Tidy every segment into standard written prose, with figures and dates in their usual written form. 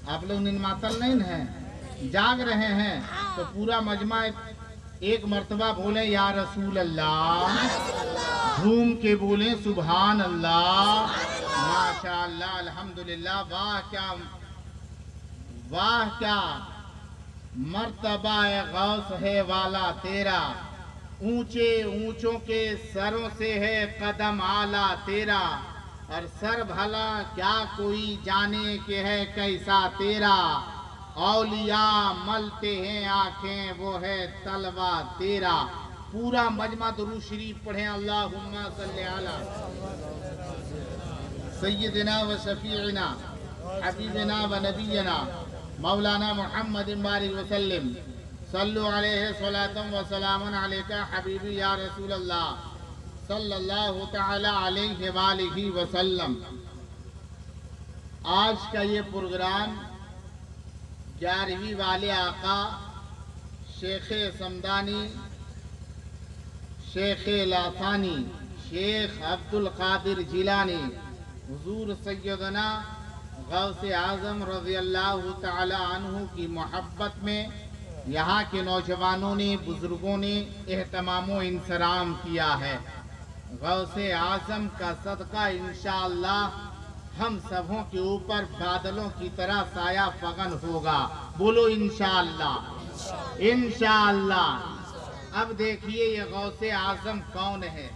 आप लोग निमातल नहीं हैं, जाग रहे हैं, तो पूरा मजमा एक मर्तबा बोले या रसूल अल्लाह, झूम के बोले सुभान अल्लाह, माशाअल्लाह, अल्हम्दुलिल्लाह। वाह क्या मर्तबा गौस है वाला तेरा, ऊंचे ऊंचों के सरों से है कदम आला तेरा, और सर भला क्या कोई जाने के है कैसा तेरा, औलिया मलते हैं आंखें वो है तलवा तेरा। पूरा मजमा दुरूद शरीफ पढ़ें, अल्लाहुम्मा सल्ली अला सय्यिदिना व शफीइना हबीबिना व नबीना मौलाना मुहम्मद बारिक वसल्लम, सल्लु अलैहि सलातम व सलामन अलैका हबीबी या रसूल अल्लाह सल्लल्लाहु तआला अलैहि वालिहि वसल्लम। आज का ये प्रोग्राम 11वीं वाले आका शेख समदानी, शेख लासानी, शेख अब्दुल कादिर जिलानी, हुजूर सैयदना गौसे आज़म रज़ी अल्लाह तआला अन्हु की मोहब्बत में यहाँ के नौजवानों ने, बुजुर्गों ने एहतमामो इंसराम किया है। गौसे आज़म का सदका इंशाअल्लाह हम सबों के ऊपर बादलों की तरह साया फगन होगा। बोलो इंशाअल्लाह, इंशाअल्लाह। अब देखिए ये गौसे आज़म कौन है।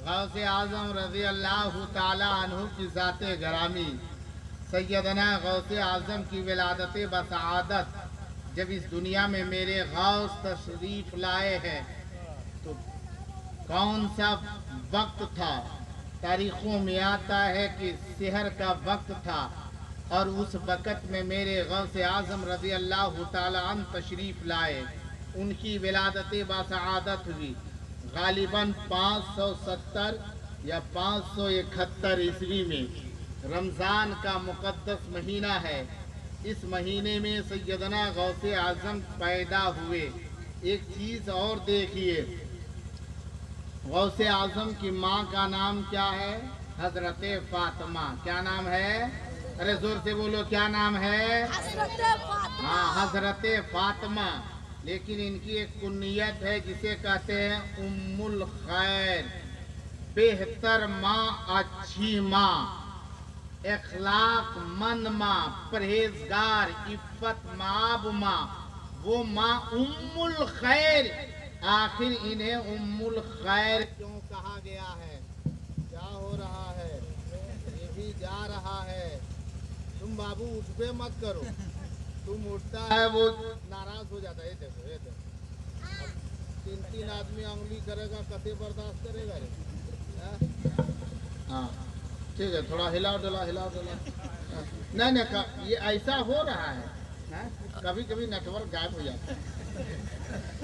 गौसे आज़म रज़ी अल्लाह ताला अन्हु की ज़ाते गरामी सैयदना गौसे आज़म की विलादत बसआदत जब इस दुनिया में मेरे गौस तशरीफ लाए हैं तो कौन सा वक्त था। तारीखों में आता है कि सहर का वक्त था और उस वक़्त में मेरे गौसे आज़म रज़ी अल्लाह ताला अन्हु तशरीफ लाए, उनकी विलादत बसआदत हुई। गालिबन 570 या 571 ईस्वी में रमज़ान का मुक़द्दस महीना है। इस महीने में सैयदना गौसे आज़म पैदा हुए। एक चीज़ और देखिए, गौसे आज़म की माँ का नाम क्या है? हज़रत फ़ातिमा। क्या नाम है? अरे जोर से बोलो, क्या नाम है? हाँ, हज़रत फ़ातिमा। लेकिन इनकी एक कुन्नियत है जिसे कहते हैं उम्मुल खैर, बेहतर माँ, अच्छी माँ, इखलाक मंद माँ, परहेजगार, इफ़्फ़त माब माँ, वो माँ उम्मुल खैर। आखिर इन्हें उम्मुल खैर क्यों कहा गया है? क्या हो रहा है? ये भी जा रहा है। तुम बाबू उठ पे मत करो, तुम उठता है वो नाराज हो जाता है। ये देखो, ये देखो, अब 3 आदमी उंगली करेगा, कैसे बर्दाश्त करेगा रे? हाँ ठीक है, थोड़ा हिलाओ डला, हिलाओ डला। नहीं नहीं, ये ऐसा हो रहा है, कभी कभी नेटवर्क गायब हो जाता है।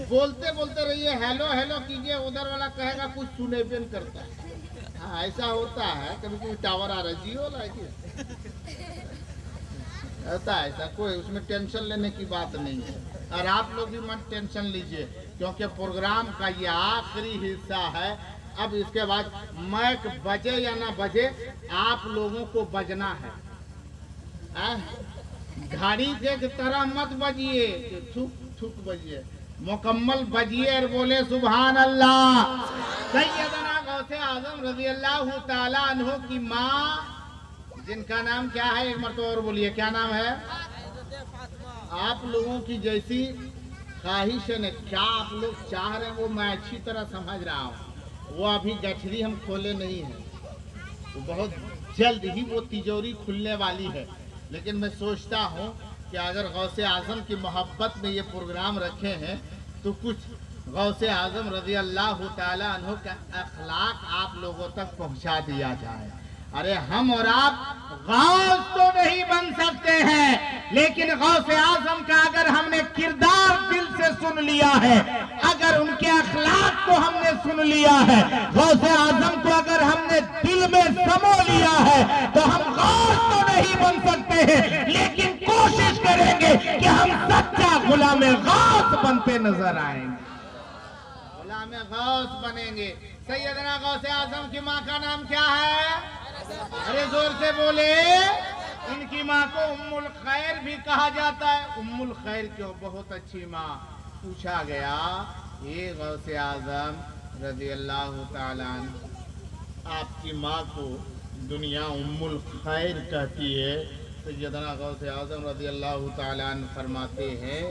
बोलते बोलते रहिए, हेलो हेलो कीजिए, उधर वाला कहेगा कुछ सुने भी नहीं करता है। हाँ ऐसा होता है, कभी कभी टावर आ रहा है, जियो लाइए ऐसा ऐसा, कोई उसमें टेंशन लेने की बात नहीं है। और आप लोग भी मत टेंशन लीजिए, क्योंकि प्रोग्राम का ये आखिरी हिस्सा है। अब इसके बाद माइक बजे या ना बजे, आप लोगों को बजना है। घड़ी के तरह मत बजिए, थुक थुक बजिए, मुकम्मल बजिए और बोले सुभान अल्लाह। सैयदना गौसे आज़म रज़ी अल्लाह ताला अन्हु की माँ, जिनका नाम क्या है? एक मरतबा और बोलिए, क्या नाम है? आप लोगों की जैसी ख्वाहिश है, क्या आप लोग चाह रहे हैं वो मैं अच्छी तरह समझ रहा हूँ। वो अभी गठरी हम खोले नहीं है, वो बहुत जल्द ही वो तिजोरी खुलने वाली है। लेकिन मैं सोचता हूँ कि अगर गौसे आज़म की मोहब्बत में ये प्रोग्राम रखे हैं तो कुछ गौसे आज़म रज़ी अल्लाह ताला अन्हु का अखलाक आप लोगों तक पहुँचा दिया जाए। अरे हम और आप गौस तो नहीं बन सकते हैं, लेकिन गौसे आज़म का अगर हमने किरदार दिल से सुन लिया है, अगर उनके अखलाक को हमने सुन लिया है, गौसे आज़म को अगर हमने दिल में समो लिया है, तो हम गौस तो नहीं बन सकते हैं, लेकिन कोशिश करेंगे कि हम सच्चा गुलाम गौस बनते नजर आएंगे, गुलाम गौस बनेंगे। सैयदना गौसे आज़म की माँ का नाम क्या है? अरे जोर से बोले, ان کی ماں کو ام الخیر بھی کہا جاتا ہے. ام الخیر کیوں؟ بہت اچھی ماں. پوچھا گیا یہ غوث اعظم رضی اللہ تعالیٰ عنہ آپ کی ماں کو دنیا ام الخیر کہتی ہے. سیدنا غوث اعظم رضی اللہ تعالیٰ عنہ فرماتے ہیں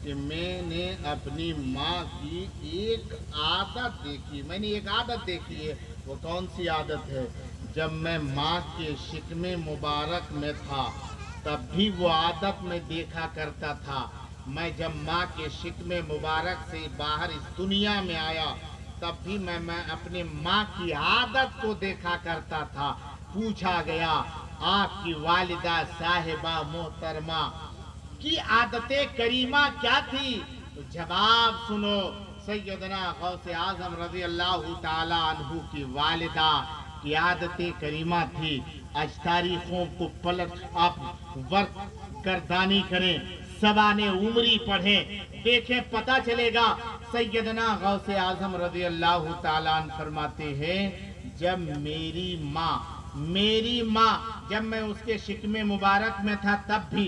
کہ میں نے اپنی ماں کی ایک عادت دیکھی. میں نے ایک عادت دیکھی ہے. وہ کون سی عادت ہے؟ جب میں ماں کے شکم مبارک میں تھا تب بھی وہ عادت میں دیکھا کرتا تھا. میں جب ماں کے شکم مبارک سے باہر اس دنیا میں آیا تب بھی میں اپنی ماں کی عادت کو دیکھا کرتا تھا. پوچھا گیا آپ کی والدہ صاحبہ محترمہ کی عادت کریمہ کیا تھی؟ تو جواب سنو. سیدنا غوث اعظم رضی اللہ تعالی عنہ کی والدہ کی عادت کریمہ تھی. آج تاریخوں کو پلٹ آپ ورق گردانی کریں، سوانح عمری پڑھیں، دیکھیں پتہ چلے گا. سیدنا غوث اعظم رضی اللہ تعالیٰ عنہ فرماتے ہیں جب میری ماں جب میں اس کے شکم مبارک میں تھا تب بھی،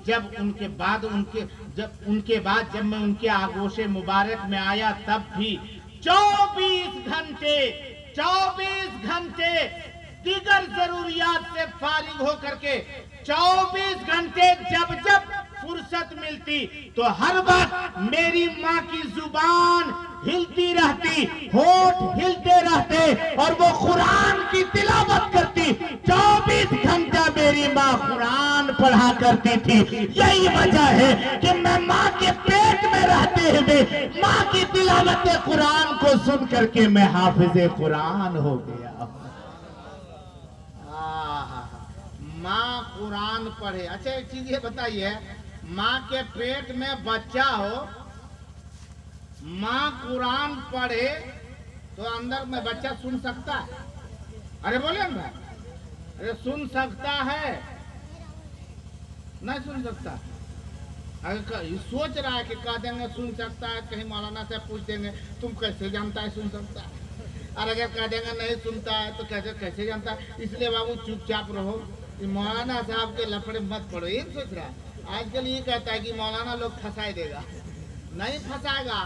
جب ان کے بعد جب میں ان کے آغوش مبارک میں آیا تب بھی 24 گھنٹے دیگر ضروریات سے فارغ ہو کر کے 24 گھنٹے جب فرصت ملتی تو ہر وقت میری ماں کی زبان ہلتی رہتی، ہونٹ ہلتے رہتے اور وہ قرآن کی تلاوت کرتی. 24 گھنٹہ میری ماں قرآن پڑھا کرتی تھی. یہی وجہ ہے کہ میں ماں کے پیٹ میں رہتے ہوئے ماں کی تلاوت قرآن کو سن کر کے میں حافظ قرآن ہو گیا. ماں قرآن پڑھے. اچھا ایک چیز یہ بتائیے، ماں کے پیٹ میں بچہ ہو، ماں قرآن پڑھے تو اندر میں بچہ سن سکتا ہے؟ ارے بولے نا، ارے سن سکتا ہے؟ نہیں سن سکتا. اگر سوچ رہا ہے کہ کہہ دیں گے سن سکتا ہے، کہیں مولانا سے پوچھ دیں گے تم کیسے جانتا ہے سن سکتا ہے؟ اور اگر کہہ دیں گے نہیں سنتا ہے تو کیسے جانتا ہے؟ اس لیے بابو چپ چاپ رہو. مولانا صاحب کے لفڑے مت پڑھو. یہ سوچ رہا ہے آج کل یہ کہتا ہے کہ مولانا لوگ پھنسائے دے گا. نہیں پھنسائے گا.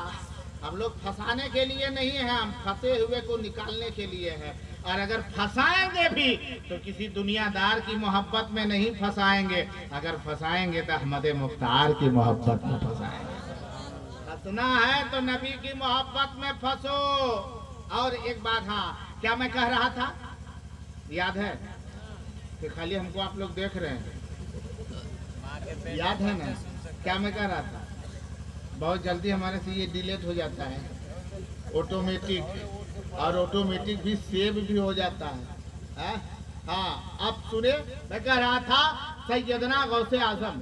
ہم لوگ پھنسانے کے لیے نہیں ہیں، ہم پھنسے ہوئے کو نکالنے کے لیے ہیں. اور اگر پھنسائیں گے بھی تو کسی دنیا دار کی محبت میں نہیں پھنسائیں گے. اگر پھنسائیں گے تو احمد مختار کی محبت میں پھنسائیں گے. پھنسنا ہے تو نبی کی محبت میں پھنسو. اور ایک بات، ہاں کیا میں کہہ رہا تھا یاد ہے کہ خالی ہم کو آپ لوگ دیکھ رہے ہیں؟ یاد ہے نا کیا میں کہہ رہا تھا؟ بہت جلدی ہمارے سے یہ ڈیلیٹ ہو جاتا ہے آٹومیٹک، اور آٹومیٹک بھی سیو بھی ہو جاتا ہے. ہاں اب سنے، میں کہہ رہا تھا سیدنا غوث اعظم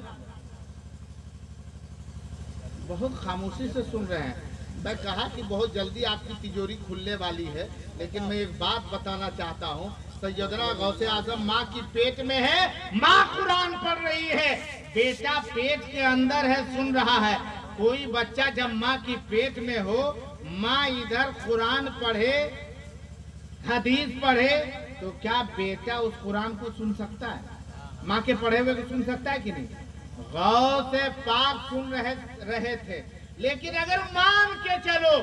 بہت خاموشی سے سن رہے ہیں. میں کہا کہ بہت جلدی آپ کی تجوری کھلنے والی ہے، لیکن میں ایک بات بتانا چاہتا ہوں. سیدنا غوث اعظم ماں کی پیٹ میں ہے، ماں قرآن پڑھ رہی ہے، بیٹا پیٹ کے اندر ہے سن رہا ہے. کوئی بچہ جب ماں کی پیٹ میں ہو، ماں ادھر قرآن پڑھے، حدیث پڑھے، تو کیا بیٹا اس قرآن کو سن سکتا ہے؟ ماں کے پڑھے ہوئے کو سن سکتا ہے کہ نہیں؟ غوث پاک سن رہے تھے. لیکن اگر مان کے چلو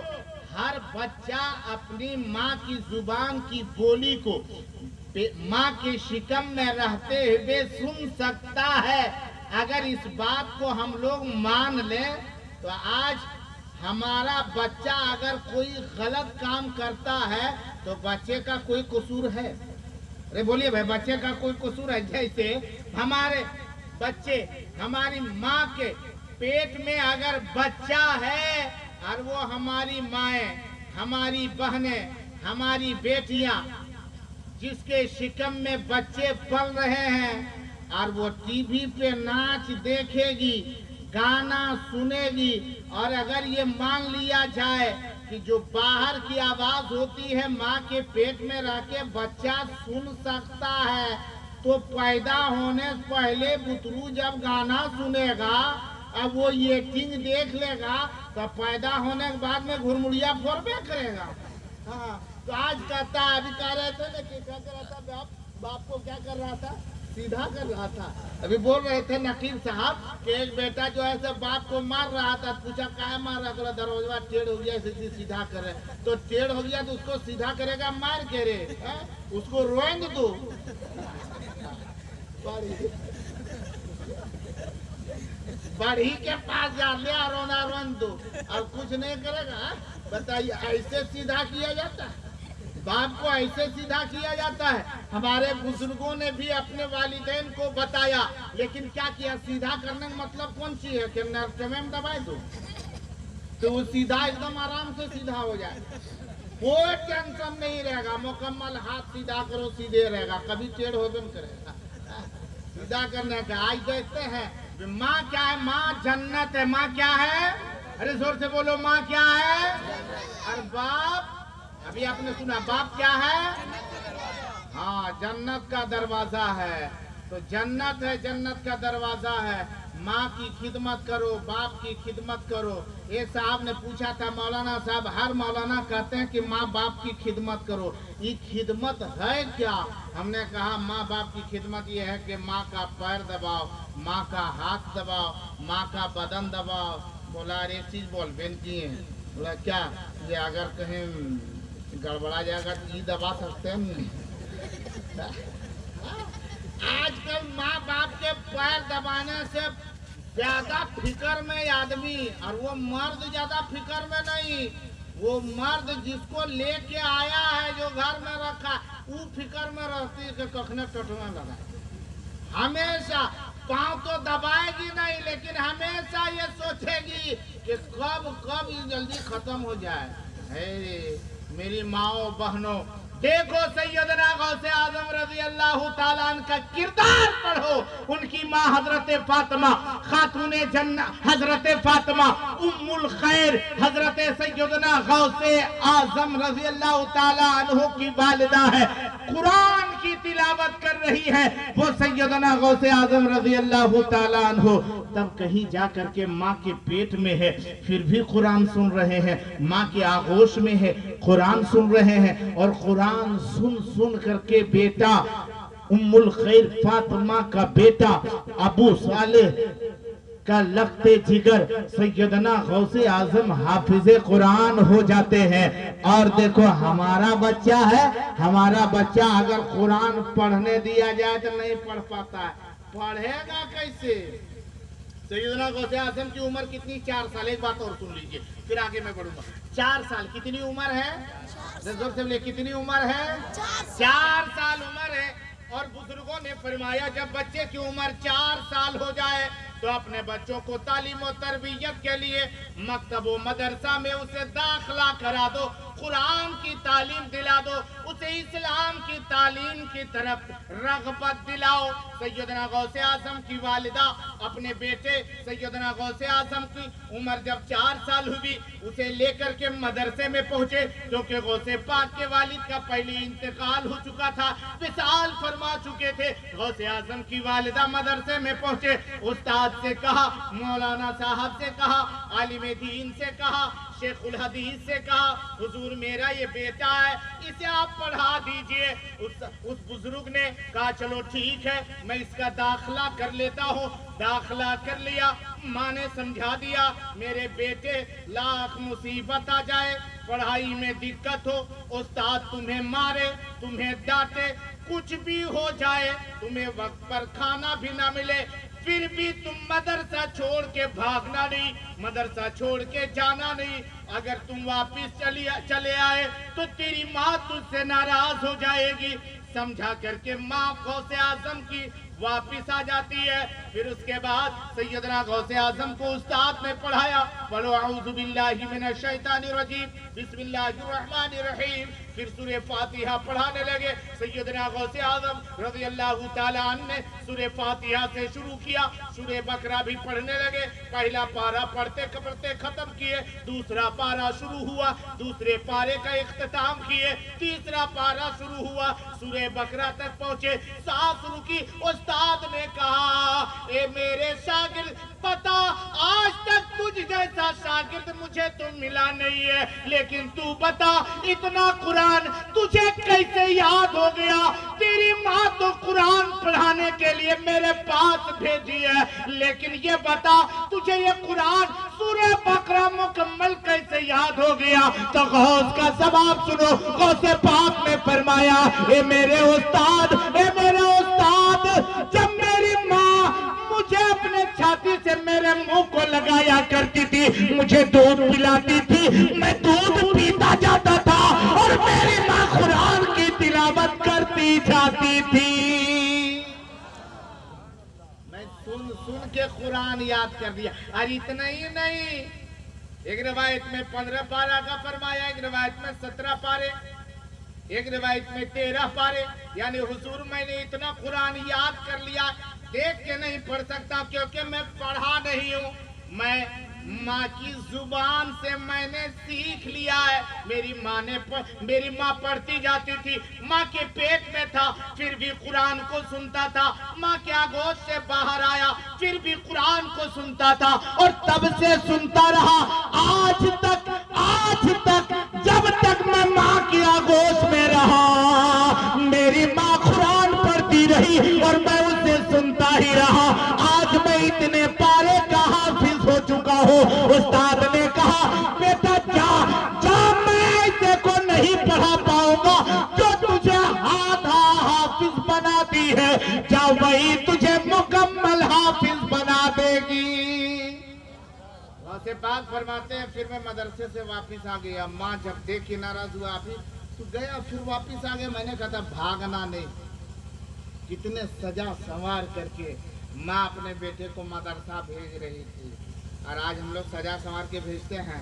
ہر بچہ اپنی ماں کی زبان کی بولی کو ماں کے شکم میں رہتے ہوئے سن سکتا ہے. اگر اس بات کو ہم لوگ مان لیں تو آج ہمارا بچہ اگر کوئی غلط کام کرتا ہے تو بچے کا کوئی قصور ہے؟ ارے بولیے بھائی، بچے کا کوئی قصور ہے؟ جیسے ہمارے بچے، ہماری ماں کے پیٹ میں اگر بچہ ہے اور وہ ہماری مائیں، ہماری بہنیں، ہماری بیٹیاں جس کے شکم میں بچے پل رہے ہیں اور وہ ٹی وی پہ ناچ دیکھے گی، گانا سنے گی، اور اگر یہ مان لیا جائے کہ جو باہر کی آواز ہوتی ہے ماں کے پیٹ میں رہ کے بچہ سن سکتا ہے، تو پیدا ہونے پہلے بترو جب گانا سنے گا، اب وہ ایکٹنگ دیکھ لے گا تو پیدا ہونے کے بعد میں گھرمڑیا پھوڑبے کرے گا. ہاں تو آج کہتا ہے، ابھی کہہ رہے تھے نا کہ کیا کر رہا تھا باپ کو، کیا کر رہا تھا सीधा कर रहा था। अभी बोल रहे थे नकीब साहब कि एक बेटा जो है सब बाप को मार रहा था, पूछा काहे मार रहा, तो दरवाजा टेढ़ हो गया इसे सीधा करे। तो टेढ़ हो गया तो उसको सीधा करेगा मार के रे, उसको रोएंगे तो बढ़ी के पास जा ले रोना रोन दो और कुछ नहीं करेगा। बताइए, ऐसे सीधा किया जाता है? बाप को ऐसे सीधा किया जाता है? हमारे बुजुर्गों ने भी अपने वालिदैन को बताया, लेकिन क्या किया? सीधा करने का मतलब कौन सी है कि नर्क में दबाए दो तो वो सीधा एकदम आराम से सीधा हो जाए, कोई टेंशन नहीं रहेगा, मुकम्मल हाथ सीधा करो सीधे रहेगा, कभी टेढ़ होकर नहीं करेगा। सीधा करने का आज देखते हैं माँ क्या है? माँ जन्नत है। माँ क्या है? अरे जोर से बोलो, माँ क्या है? और बाप, अभी आपने सुना, बाप क्या है? हाँ, जन्नत का दरवाजा है। तो जन्नत है, जन्नत का दरवाजा है। माँ की खिदमत करो, बाप की खिदमत करो। एक साहब ने पूछा था, मौलाना साहब, हर मौलाना कहते हैं कि माँ बाप की खिदमत करो, ये खिदमत है क्या? हमने कहा माँ बाप की खिदमत ये है कि माँ का पैर दबाओ, माँ का हाथ दबाओ, माँ का बदन दबाओ। बोला एक चीज बोल बेनती है। बोला क्या? ये अगर कहीं गड़बड़ा जाएगा तो ये दबा सकते हैं? आजकल माँ बाप के पैर दबाने से ज्यादा फिक्र में आदमी, और वो मर्द ज्यादा फिक्र में नहीं, वो मर्द जिसको लेके आया है, जो घर में रखा, वो फिक्र में रहती है कि कखने टटने लगा। हमेशा पाँव तो दबाएगी नहीं, लेकिन हमेशा ये सोचेगी कि कब ये जल्दी खत्म हो जाए। हे मेरी माओ बहनों, देखो सैयदना गौसे आजम रज़ी अल्लाह ताला अन्हा का किरदार पढ़ो। उनकी माँ हजरत फातिमा खातूने जन्नत, हजरत फातिमा उम्मुल खैर, हजरत सैयदना गौसे आजम रज़ी अल्लाह ताला अन्हु की वालिदा है। कुरान की तिलावत कर रही है वो सैयदना गौसे आजम रज़ी अल्लाह ताला अन्हु। तब कहीं जा करके माँ के पेट में है, फिर भी कुरान सुन रहे हैं। माँ के आगोश में है, कुरान सुन रहे हैं। और कुरान सुन करके बेटा उम्मुल खैर फातिमा का बेटा अबू सालेह का लगते जिगर सैयदना गौसे आजम हाफिजे कुरान हो जाते हैं। और देखो हमारा बच्चा है, हमारा बच्चा अगर कुरान पढ़ने दिया जाए तो नहीं पढ़ पाता है, पढ़ेगा कैसे? सैयदना गौसे आजम की उम्र कितनी? 4 साल। एक बात और सुन लीजिए, फिर आगे मैं बढ़ूंगा। 4 साल कितनी उम्र है? जोर से बोले, कितनी उम्र है? 4 साल उम्र है। और बुजुर्गों ने फरमाया जब बच्चे की उम्र 4 साल हो जाए तो अपने बच्चों को तालीम और तरबियत के लिए मकतब व मदरसा में उसे दाखिला करा दो, कुरान की तालीम दिला दो, उसे इस्लाम की तालीम की तरफ रग़बत दिलाओ। सैयदना गौसे आजम की वालिदा अपने बेटे सैयदना गौसे आजम की उम्र जब 4 साल हुई, उसे लेकर के मदरसे में पहुंचे, क्योंकि गौसे पाक के वालिद का पहले इंतकाल हो चुका था, विसाल फरमा चुके थे। गौसे आजम की वालिदा मदरसे में पहुंचे, उस्ताद से कहा, मौलाना साहब से कहा, आलिम दीन से कहा, शेखुल हदीस से कहा, हुजूर मेरा ये बेटा है, इसे आप पढ़ा दीजिए। उस बुजुर्ग ने कहा चलो ठीक है, मैं इसका दाखिला कर लेता हूँ। दाखिला कर लिया। माँ ने समझा दिया, मेरे बेटे लाख मुसीबत आ जाए, पढ़ाई में दिक्कत हो, उस्ताद तुम्हें मारे, तुम्हें डांटे, कुछ भी हो जाए, तुम्हें वक्त पर खाना भी ना मिले, फिर भी तुम मदरसा छोड़ के भागना नहीं, मदरसा छोड़ के जाना नहीं। अगर तुम वापिस चले आए तो तेरी माँ तुझसे नाराज हो जाएगी। समझा करके माँ गौसे आजम की वापिस आ जाती है। फिर उसके बाद सैयदना गौसे आजम को उस्ताद ने पढ़ाया, पढ़ो औज़ु बिल्लाहि मिनश शैतानिर रजीम, बिस्मिल्लाहिर रहमानिर रहीम। फिर सूरह फातिहा पढ़ाने लगे। सैयदना गौसे आजम रज़ी अल्लाह ताला अन्हु ने सूरह फातिहा से शुरू किया, सूरह बकरा भी पढ़ने लगे। पहला पारा पढ़ते पढ़ते खत्म किए, दूसरा पारा शुरू हुआ, दूसरे पारे का इख्तिताम किए, तीसरा पारा शुरू हुआ, सूरह बकरा तक पहुंचे, साफ शुरू की। उस्ताद ने कहा, ए मेरे शागिर्द, पता आज तक तुझ जैसा शागिर्द मुझे तो मिला नहीं है, लेकिन तू बता इतना कुरान तुझे कैसे याद हो गया? तेरी माँ तो कुरान पढ़ाने के लिए मेरे पास भेजी है, लेकिन ये बता तुझे ये कुरान सूरह बकरा मुकम्मल कैसे याद हो गया? तो गौस का जवाब सुनो। गौसे पाक ने फरमाया, ए मेरे उस्ताद, जब मेरी माँ मुझे अपने छाती से मेरे मुंह को लगाया करती थी, मुझे दूध पिलाती थी, मैं दूध पीता जाता था और मेरी माँ कुरान की तिलावत करती जाती थी। मैं सुन सुन के कुरान याद कर दिया। और इतना ही नहीं, एक रिवायत में 15 पारा का फरमाया, एक रिवायत में 17 पारे, एक रिवायत में 13 पारे। यानी हुजूर मैंने इतना कुरान याद कर लिया, देख के नहीं पढ़ सकता क्योंकि मैं पढ़ा नहीं हूँ, मैं माँ की जुबान से मैंने सीख लिया है। मेरी माँ पढ़ती जाती थी, माँ के पेट में था फिर भी कुरान को सुनता था, माँ के आगोश से बाहर आया फिर भी कुरान को सुनता था, और तब से सुनता रहा आज तक जब तक मैं माँ की आगोश में रहा। मेरी माँ कुरान पढ़ती रही और मैं उसे सुनता ही रहा। आज मैं इतने पारे का हाफिज हो चुका हूँ। उस्ताद ने कहा, बेटा जा, मैं ऐसे को नहीं पढ़ा पाऊंगा जो तुझे आधा हाफिज बना दी है, जा वही तुझे मुकम्मल हाफिज बना देगी। से बात फरमाते हैं, फिर मैं मदरसे से वापस आ गया। माँ जब देख के नाराज हुआ, तो गया फिर वापस आ गया। मैंने कहा था भागना नहीं। कितने सजा संवार करके माँ अपने बेटे को मदरसा भेज रही थी, और आज हम लोग सजा संवार के भेजते हैं।